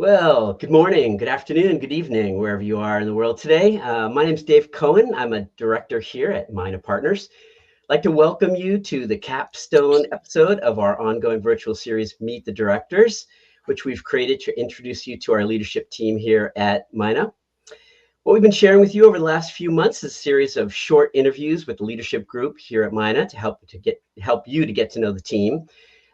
Well, good morning, good afternoon, good evening, wherever you are in the world today. My name is Dave Cohen. I'm a director here at Mina Partners. I'd like to welcome you to the capstone episode of our ongoing virtual series, Meet the Directors, which we've created to introduce you to our leadership team here at Mina. What we've been sharing with you over the last few months is a series of short interviews with the leadership group here at Mina to help you to get to know the team.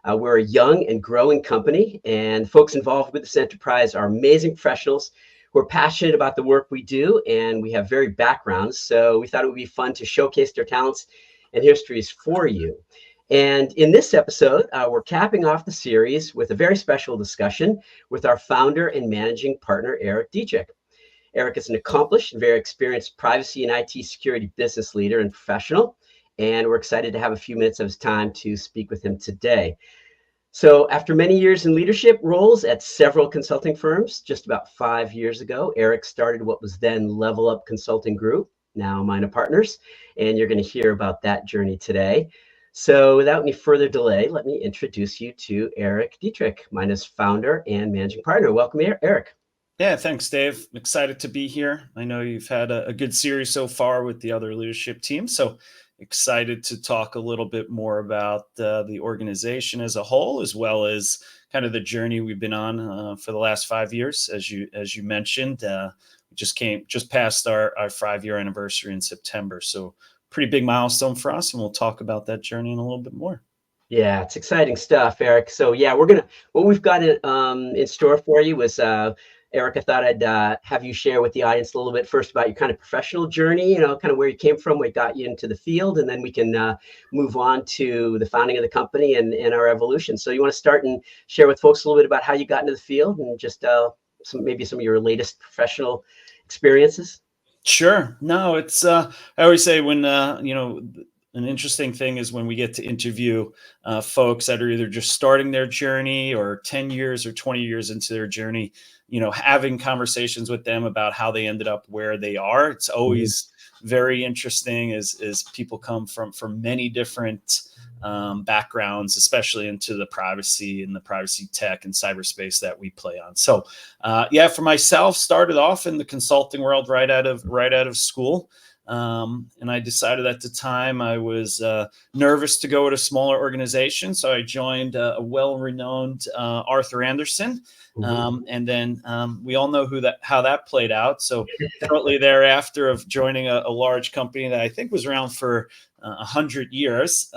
We're a young and growing company, and folks involved with this enterprise are amazing professionals who are passionate about the work we do, and we have varied backgrounds. So we thought it would be fun to showcase their talents and histories for you. And in this episode, we're capping off the series with a very special discussion with our founder and managing partner, Eric Dieterich. Eric is an accomplished and very experienced privacy and IT security business leader and professional, and we're excited to have a few minutes of his time to speak with him today. So after many years in leadership roles at several consulting firms, just about 5 years ago, Eric started what was then Level Up Consulting Group, now Mina Partners, and you're going to hear about that journey today. So without any further delay, let me introduce you to Eric Dieterich, Mina's founder and managing partner. Welcome, Eric. Yeah, thanks, Dave. I'm excited to be here. I know you've had a good series so far with the other leadership team, so excited to talk a little bit more about the organization as a whole, as well as kind of the journey we've been on for the last 5 years. As you mentioned, we just passed our 5-year anniversary in September, so pretty big milestone for us, and we'll talk about that journey in a little bit more. Yeah, it's exciting stuff, Eric. So yeah, what we've got in store for you is Eric, I thought I'd have you share with the audience a little bit first about your kind of professional journey, kind of where you came from, what got you into the field, and then we can move on to the founding of the company and our evolution. So you want to start and share with folks a little bit about how you got into the field and just maybe some of your latest professional experiences? Sure. No, it's I always say when an interesting thing is when we get to interview folks that are either just starting their journey or 10 years or 20 years into their journey, having conversations with them about how they ended up where they are. It's always very interesting as people come from many different backgrounds, especially into the privacy and the privacy tech and cyberspace that we play on. So for myself, started off in the consulting world right out of school. And I decided at the time I was nervous to go at a smaller organization. So I joined a well-renowned Arthur Andersen. And then we all know how that played out. So shortly thereafter of joining a large company that I think was around for 100 years,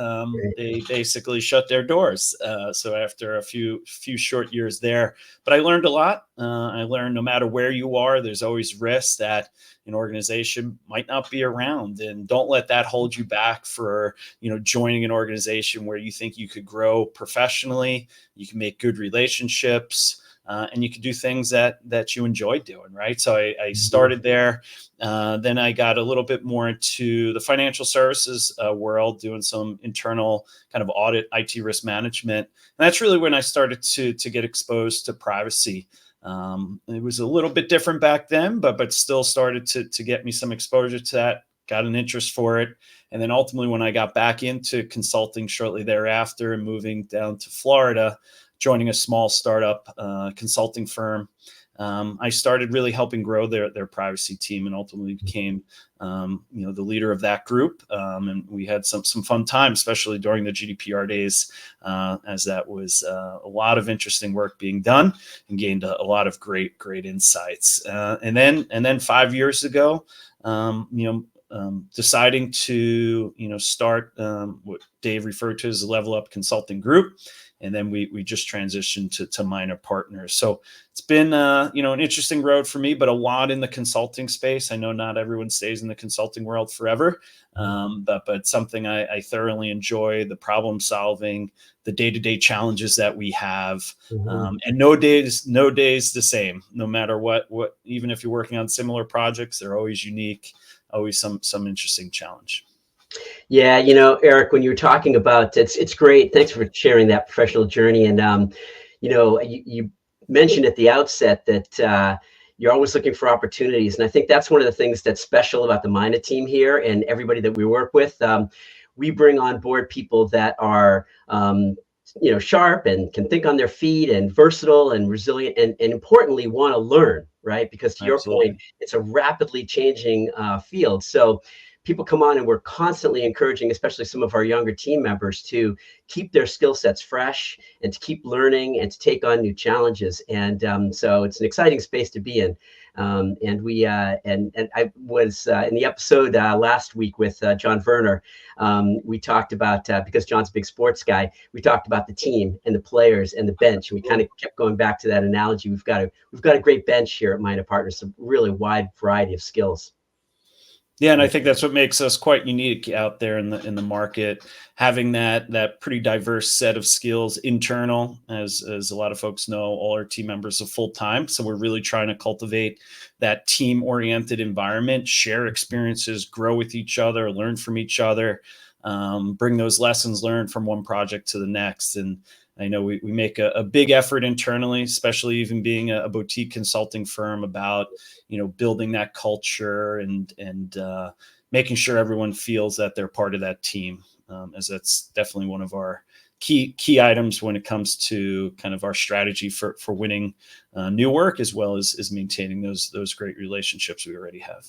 they basically shut their doors. So after a few short years there, but I learned a lot. I learned no matter where you are, there's always risk that an organization might not be around, and don't let that hold you back for joining an organization where you think you could grow professionally, you can make good relationships. And you can do things that you enjoy doing, right? So I started there. Then I got a little bit more into the financial services world, doing some internal kind of audit, IT risk management. And that's really when I started to get exposed to privacy. It was a little bit different back then, but still started to get me some exposure to that, got an interest for it. And then ultimately, when I got back into consulting shortly thereafter and moving down to Florida, joining a small startup consulting firm, I started really helping grow their privacy team, and ultimately became the leader of that group. And we had some fun times, especially during the GDPR days, as that was a lot of interesting work being done, and gained a lot of great insights. And then 5 years ago, deciding to start what Dave referred to as the Level Up Consulting Group. And then we just transitioned to Mina Partners. So it's been an interesting road for me, but a lot in the consulting space. I know not everyone stays in the consulting world forever, but something I thoroughly enjoy: the problem solving, the day-to-day challenges that we have, and no days the same. No matter what, even if you're working on similar projects, they're always unique, always some interesting challenge. Yeah, Eric, when you were talking about it's great. Thanks for sharing that professional journey. And you mentioned at the outset that you're always looking for opportunities, and I think that's one of the things that's special about the Mina team here and everybody that we work with. We bring on board people that are sharp and can think on their feet and versatile and resilient and importantly want to learn, right? Because to your point, Absolutely. it's a rapidly changing field. So people come on and we're constantly encouraging, especially some of our younger team members, to keep their skill sets fresh and to keep learning and to take on new challenges. And so it's an exciting space to be in. And I was in the episode last week with John Verner. We talked about because John's a big sports guy. We talked about the team and the players and the bench. And we kind of kept going back to that analogy. We've got a great bench here at Mina Partners, a really wide variety of skills. Yeah, and I think that's what makes us quite unique out there in the market, having that pretty diverse set of skills internal. As a lot of folks know, all our team members are full time, so we're really trying to cultivate that team oriented environment, share experiences, grow with each other, learn from each other, bring those lessons learned from one project to the next. And I know we make a big effort internally, especially even being a boutique consulting firm, about building that culture and making sure everyone feels that they're part of that team, as that's definitely one of our key items when it comes to kind of our strategy for winning new work, as well as maintaining those great relationships we already have.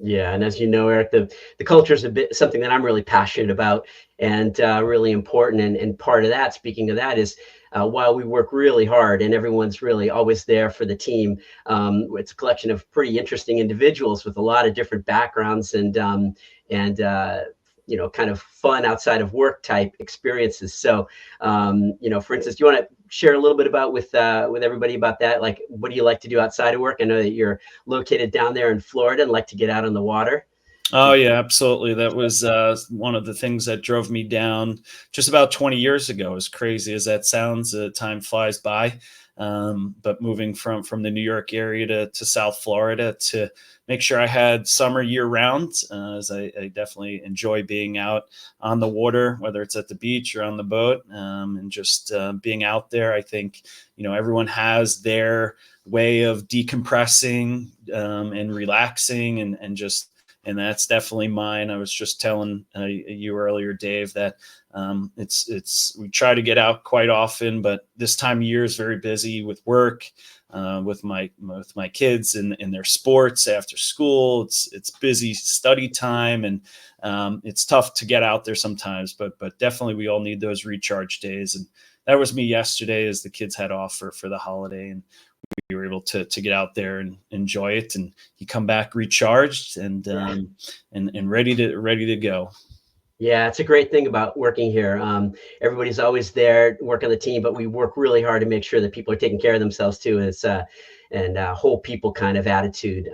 Yeah, and as you know, Eric, the culture is a bit something that I'm really passionate about and really important. And part of that, speaking of that, is while we work really hard and everyone's really always there for the team, it's a collection of pretty interesting individuals with a lot of different backgrounds and kind of fun outside of work type experiences. So, for instance, do you want to share a little bit about with everybody about that? Like, what do you like to do outside of work? I know that you're located down there in Florida and like to get out on the water. Oh yeah, absolutely. That was one of the things that drove me down just about 20 years ago. As crazy as that sounds, time flies by. But moving from the New York area to South Florida to make sure I had summer year round, as I definitely enjoy being out on the water, whether it's at the beach or on the boat, and just being out there. I think everyone has their way of decompressing and relaxing, and that's definitely mine. I was just telling you earlier, Dave, that we try to get out quite often, but this time of year is very busy with work, with my kids and their sports after school. It's busy study time, and it's tough to get out there sometimes. But definitely, we all need those recharge days, and that was me yesterday as the kids had off for the holiday, and we were able to get out there and enjoy it, and you come back recharged and ready to go. Yeah, it's a great thing about working here. Everybody's always there, work on the team, but we work really hard to make sure that people are taking care of themselves too. And it's whole people kind of attitude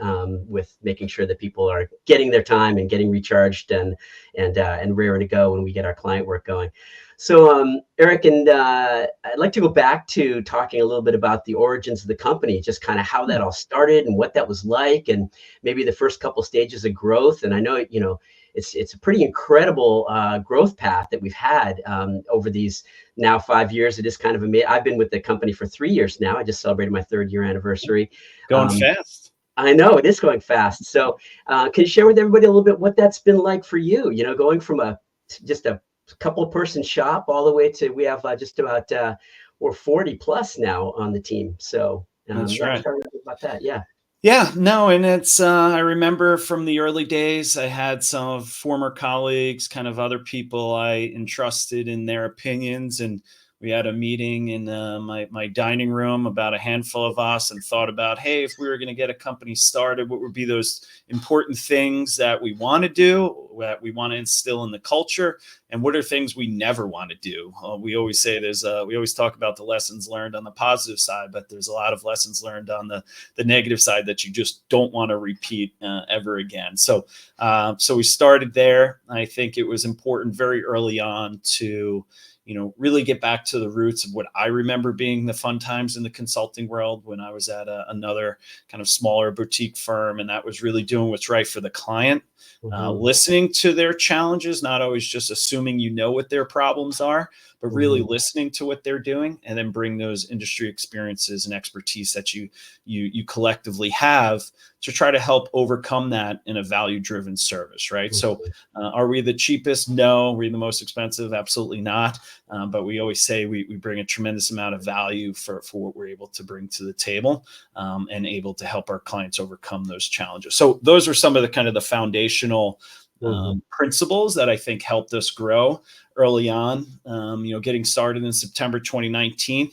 with making sure that people are getting their time and getting recharged and raring to go when we get our client work going. So Eric, and I'd like to go back to talking a little bit about the origins of the company, just kind of how that all started and what that was like, and maybe the first couple stages of growth. And I know it's a pretty incredible growth path that we've had over these now 5 years. It is kind of amazing. I've been with the company for 3 years now. I just celebrated my 3rd year anniversary. Going fast. I know it is going fast. So can you share with everybody a little bit what that's been like for you? Going from just a couple person shop all the way to we have just about we're 40 plus now on the team. So That's yeah, right. share a little bit about that. Yeah. Yeah, no, and it's I remember from the early days, I had some of former colleagues, kind of other people I entrusted in their opinions, and we had a meeting in my dining room, about a handful of us, and thought about, hey, if we were going to get a company started, what would be those important things that we want to do, that we want to instill in the culture, and what are things we never want to do? We always say we always talk about the lessons learned on the positive side, but there's a lot of lessons learned on the negative side that you just don't want to repeat ever again. So we started there. I think it was important very early on to really get back to the roots of what I remember being the fun times in the consulting world when I was at another kind of smaller boutique firm. And that was really doing what's right for the client, listening to their challenges, not always just assuming what their problems are, but but really listening to what they're doing, and then bring those industry experiences and expertise that you collectively have to try to help overcome that in a value-driven service, right? So are we the cheapest? No. Are we the most expensive? Absolutely not. But we always say we bring a tremendous amount of value for what we're able to bring to the table, and able to help our clients overcome those challenges. So those are some of the kind of the foundational principles that I think helped us grow early on. Getting started in September 2019.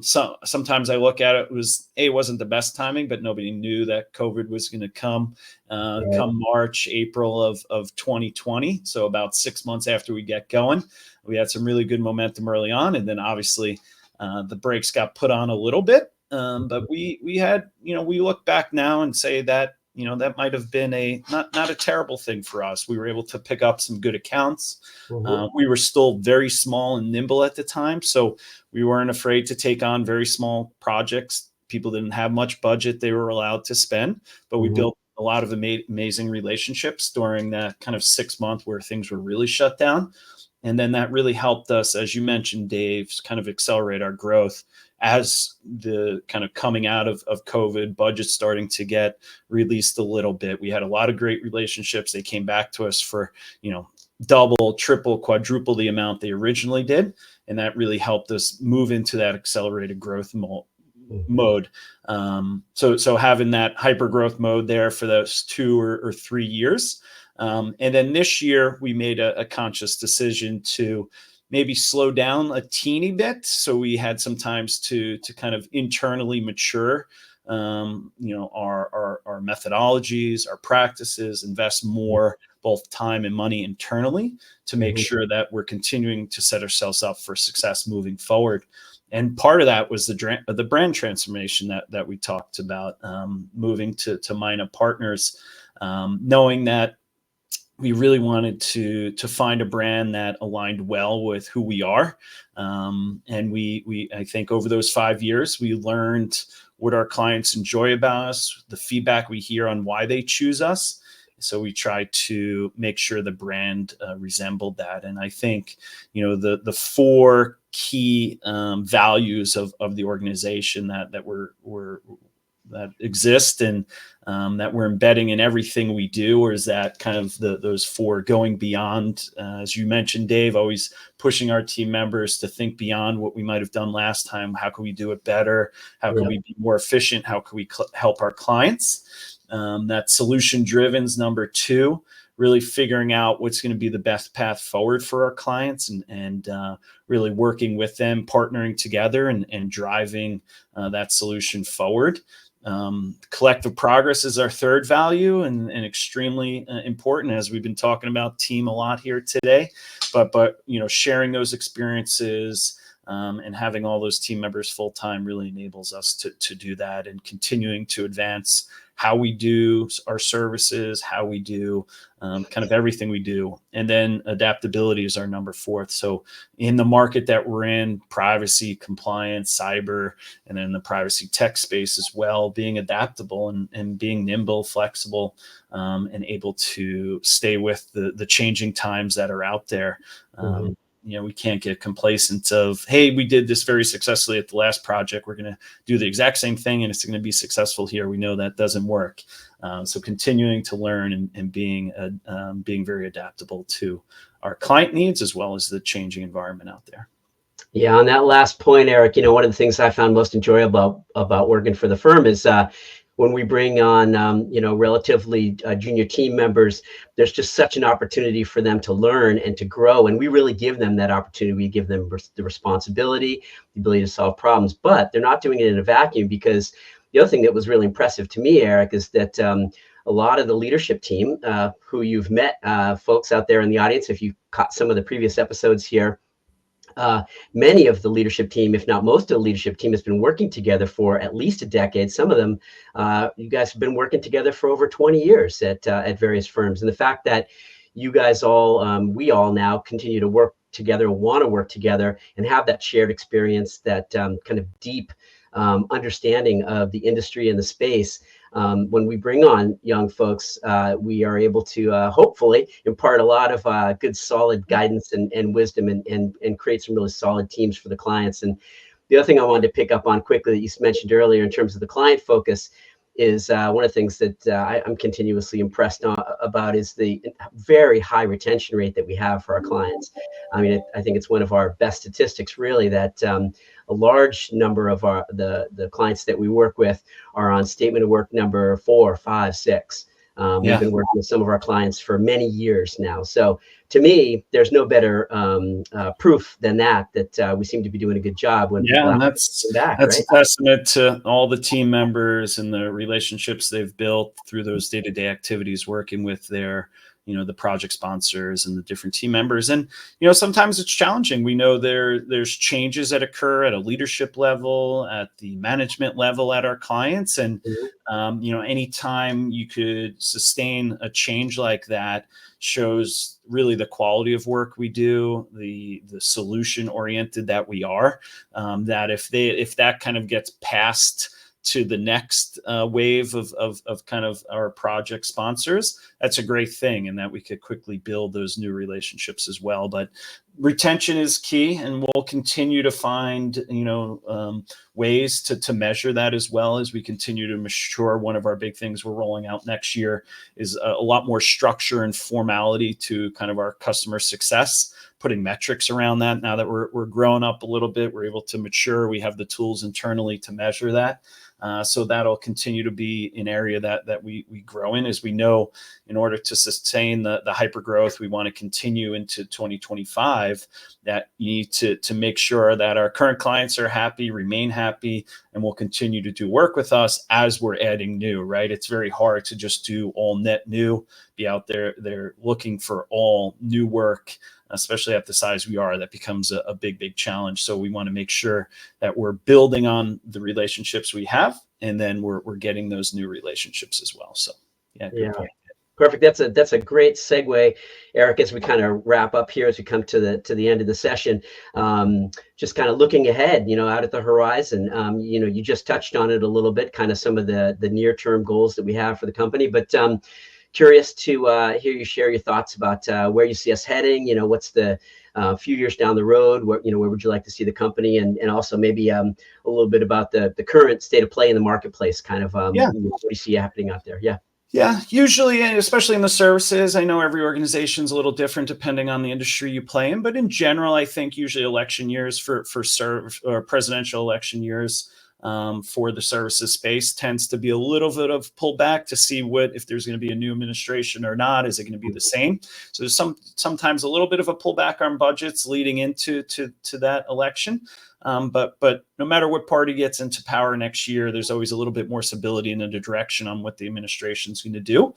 So sometimes I look at it, it wasn't the best timing, but nobody knew that COVID was going to come March, April of 2020. So about 6 months after we get going, we had some really good momentum early on. And then obviously the brakes got put on a little bit. But we had, we look back now and say that, that might have been not a terrible thing for us. We were able to pick up some good accounts. We were still very small and nimble at the time, so we weren't afraid to take on very small projects. People didn't have much budget they were allowed to spend, but we built a lot of amazing relationships during that kind of 6 month where things were really shut down. And then that really helped us, as you mentioned, Dave, kind of accelerate our growth as the kind of coming out of COVID, budgets starting to get released a little bit. We had a lot of great relationships. They came back to us for, double, triple, quadruple the amount they originally did. And that really helped us move into that accelerated growth mode. So having that hyper growth mode there for those 2 or 3 years. And then this year we made a conscious decision to maybe slow down a teeny bit. So we had some times to kind of internally mature, our methodologies, our practices, invest more both time and money internally to make sure that we're continuing to set ourselves up for success moving forward. And part of that was the brand transformation that we talked about, moving to Mina Partners, knowing that we really wanted to find a brand that aligned well with who we are. And we I think over those 5 years, we learned what our clients enjoy about us, the feedback we hear on why they choose us. So we try to make sure the brand resembled that. And I think, the 4 key values of the organization that exist and that we're embedding in everything we do, or is that kind of those 4 going beyond, as you mentioned, Dave, always pushing our team members to think beyond what we might have done last time. How can we do it better? How can we be more efficient? How can we help our clients? That solution driven is number 2, really figuring out what's going to be the best path forward for our clients and really working with them, partnering together and driving that solution forward. Collective progress is our 3rd value and extremely important, as we've been talking about team a lot here today, but sharing those experiences and having all those team members full time really enables us to do that, and continuing to advance how we do our services, how we do kind of everything we do. And then adaptability is our number 4th. So in the market that we're in, privacy, compliance, cyber, and then the privacy tech space as well, being adaptable and being nimble, flexible, and able to stay with the changing times that are out there. We can't get complacent of, hey, we did this very successfully at the last project, we're going to do the exact same thing and it's going to be successful here. We know that doesn't work. So continuing to learn and being very adaptable to our client needs as well as the changing environment out there. Yeah, on that last point, Eric, one of the things I found most enjoyable about working for the firm is when we bring on, relatively junior team members, there's just such an opportunity for them to learn and to grow. And we really give them that opportunity. We give them the responsibility, the ability to solve problems, but they're not doing it in a vacuum, because the other thing that was really impressive to me, Eric, is that a lot of the leadership team who you've met, folks out there in the audience, if you caught some of the previous episodes here, many of the leadership team, if not most of the leadership team, has been working together for at least a decade. Some of them, you guys have been working together for over 20 years at various firms. And the fact that you guys we all now continue to work together and want to work together and have that shared experience, that kind of deep understanding of the industry and the space, when we bring on young folks, we are able to hopefully impart a lot of good, solid guidance and wisdom, and create some really solid teams for the clients. And the other thing I wanted to pick up on quickly that you mentioned earlier in terms of the client focus is one of the things that I'm continuously impressed about is the very high retention rate that we have for our clients. I mean, I think it's one of our best statistics, really, that a large number of the clients that we work with are on statement of work number 4, 5, 6. We've been working with some of our clients for many years now. So to me, there's no better proof than that we seem to be doing a good job when people and come back, that's right? a testament to all the team members and the relationships they've built through those day-to-day activities, working with their, the project sponsors and the different team members. And sometimes it's challenging. We know there's changes that occur at a leadership level, at the management level, at our clients, and anytime you could sustain a change like that shows really the quality of work we do, the solution oriented that we are. That if that kind of gets passed to the next wave of kind of our project sponsors, that's a great thing, and that we could quickly build those new relationships as well. But retention is key, and we'll continue to find ways to measure that as well as we continue to mature. One of our big things we're rolling out next year is a lot more structure and formality to kind of our customer success, putting metrics around that. Now that we're growing up a little bit, we're able to mature. We have the tools internally to measure that. So that'll continue to be an area that we grow in. As we know, in order to sustain the hyper growth we want to continue into 2025, that you need to make sure that our current clients are happy, remain happy, and will continue to do work with us as we're adding new, right? It's very hard to just do all net new, be out there. They're looking for all new work, especially at the size we are. That becomes a big challenge. So we want to make sure that we're building on the relationships we have, and then we're getting those new relationships as well. So good point. Perfect. That's a great segue, Eric, as we kind of wrap up here, as we come to the end of the session. Just kind of looking ahead, out at the horizon. You just touched on it a little bit, kind of some of the near-term goals that we have for the company, but curious to hear you share your thoughts about where you see us heading. What's the few years down the road? Where would you like to see the company, and also maybe a little bit about the current state of play in the marketplace, kind of what do you see happening out there? Yeah, usually, especially in the services, I know every organization's a little different depending on the industry you play in, but in general, I think usually election years for presidential election years for the services space tends to be a little bit of pullback to see if there's going to be a new administration or not. Is it going to be the same? So there's sometimes a little bit of a pullback on budgets leading into that election. But no matter what party gets into power next year, there's always a little bit more stability and a direction on what the administration is going to do.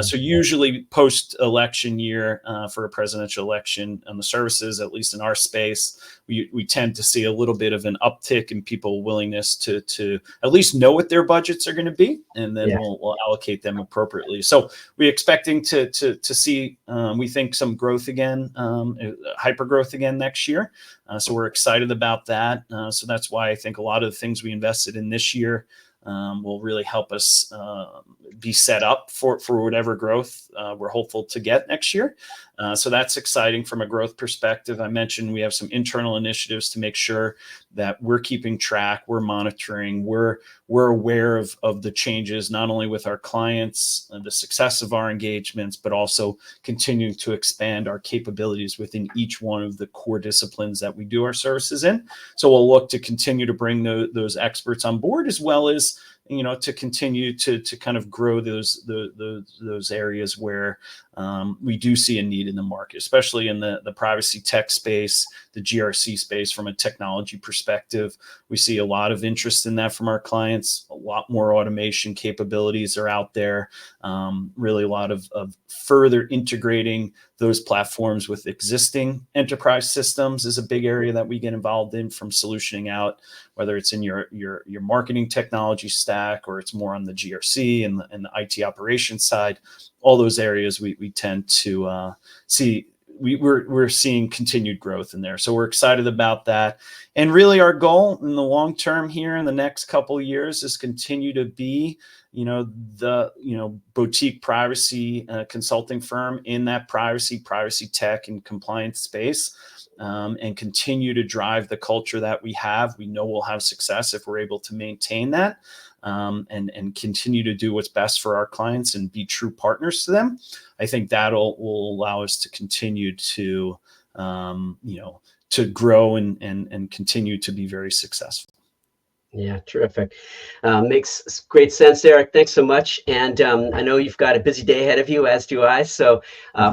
So usually post-election year for a presidential election on the services, at least in our space, we tend to see a little bit of an uptick in people willingness to at least know what their budgets are going to be, and then we'll allocate them appropriately. So we're expecting to see, we think, some growth again, hyper growth again next year. So we're excited about that. So that's why I think a lot of the things we invested in this year will really help us be set up for whatever growth we're hopeful to get next year. So that's exciting from a growth perspective. I mentioned we have some internal initiatives to make sure that we're keeping track, we're monitoring, we're aware of the changes, not only with our clients and the success of our engagements, but also continuing to expand our capabilities within each one of the core disciplines that we do our services in. So we'll look to continue to bring those experts on board, as well as to continue to kind of grow those areas where we do see a need in the market, especially in the privacy tech space, the GRC space. From a technology perspective, we see a lot of interest in that from our clients. A lot more automation capabilities are out there. Really a lot of further integrating those platforms with existing enterprise systems is a big area that we get involved in, from solutioning out, whether it's in your marketing technology stack, or it's more on the GRC and the IT operations side. All those areas we tend to see we're seeing continued growth in there. So we're excited about that. And really our goal in the long term here in the next couple of years is continue to be, the boutique privacy consulting firm in that privacy tech and compliance space, and continue to drive the culture that we have. We know we'll have success if we're able to maintain that, and continue to do what's best for our clients and be true partners to them. I think that'll will allow us to continue to to grow and continue to be very successful. Yeah, terrific. Makes great sense, Eric. Thanks so much. And I know you've got a busy day ahead of you, as do I. So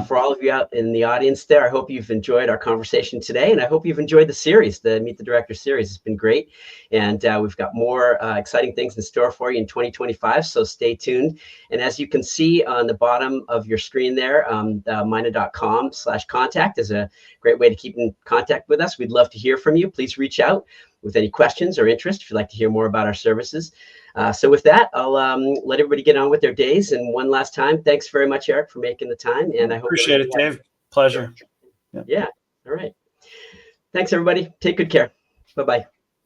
for all of you out in the audience there, I hope you've enjoyed our conversation today. And I hope you've enjoyed the series, the Meet the Director series. It's been great. And we've got more exciting things in store for you in 2025. So stay tuned. And as you can see on the bottom of your screen there, mina.com/contact is a great way to keep in contact with us. We'd love to hear from you. Please reach out with any questions or interest if you'd like to hear more about our services. So with that, I'll let everybody get on with their days. And one last time, thanks very much, Eric, for making the time. And I hope appreciate it, Dave. Pleasure. Yeah. All right. Thanks, everybody. Take good care. Bye-bye.